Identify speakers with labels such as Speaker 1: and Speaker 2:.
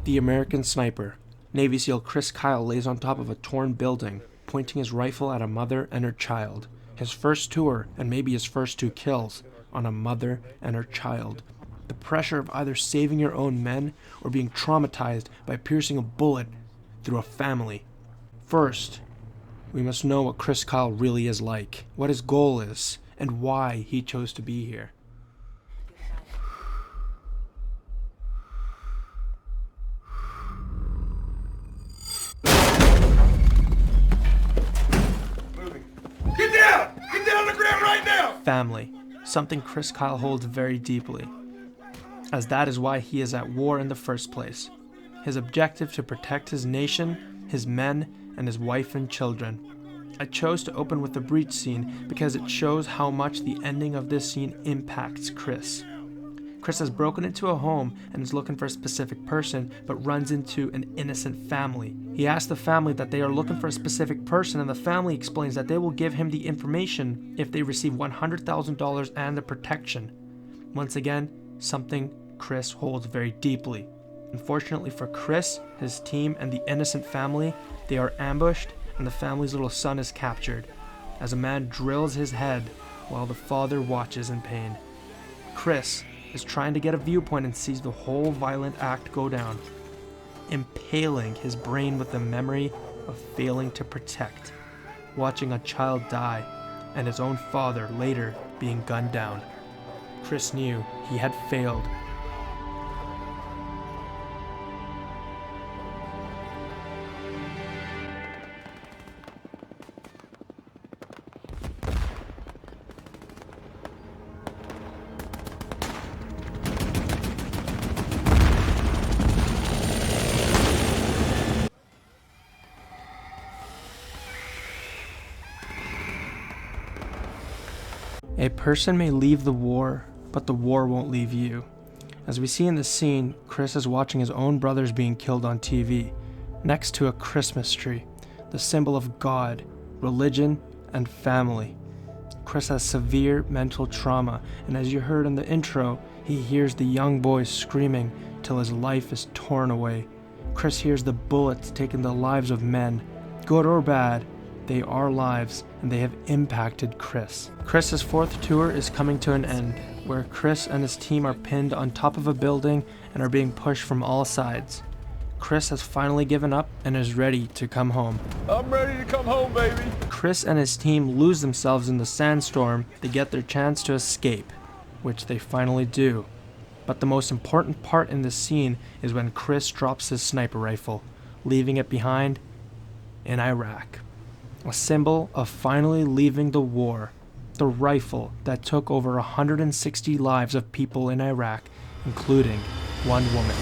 Speaker 1: The American Sniper. Navy SEAL Chris Kyle lays on top of a torn building, pointing his rifle at a mother and her child. His first tour, and maybe his first 2 kills, on a mother and her child. The pressure of either saving your own men or being traumatized by piercing a bullet through a family. First, we must know what Chris Kyle really is like, what his goal is, and why he chose to be here.
Speaker 2: Get down! Get down on the ground right now!
Speaker 1: Family, something Chris Kyle holds very deeply, as that is why he is at war in the first place. His objective to protect his nation, his men, and his wife and children. I chose to open with the breach scene because it shows how much the ending of this scene impacts Chris. Chris has broken into a home and is looking for a specific person, but runs into an innocent family. He asks the family that they are looking for a specific person, and the family explains that they will give him the information if they receive $100,000 and the protection. Once again, something Chris holds very deeply. Unfortunately for Chris, his team, and the innocent family, they are ambushed and the family's little son is captured, as a man drills his head while the father watches in pain. Chris is trying to get a viewpoint and sees the whole violent act go down, impaling his brain with the memory of failing to protect, watching a child die, and his own father later being gunned down. Chris knew he had failed. A person may leave the war, but the war won't leave you. As we see in the scene, Chris is watching his own brothers being killed on TV, next to a Christmas tree, the symbol of God, religion, and family. Chris has severe mental trauma, and as you heard in the intro, he hears the young boy screaming till his life is torn away. Chris hears the bullets taking the lives of men, good or bad. They are lives, and they have impacted Chris. Chris's 4th tour is coming to an end, where Chris and his team are pinned on top of a building and are being pushed from all sides. Chris has finally given up and is ready to come home.
Speaker 2: I'm ready to come home, baby!
Speaker 1: Chris and his team lose themselves in the sandstorm to get their chance to escape, which they finally do. But the most important part in this scene is when Chris drops his sniper rifle, leaving it behind in Iraq. A symbol of finally leaving the war, the rifle that took over 160 lives of people in Iraq, including one woman.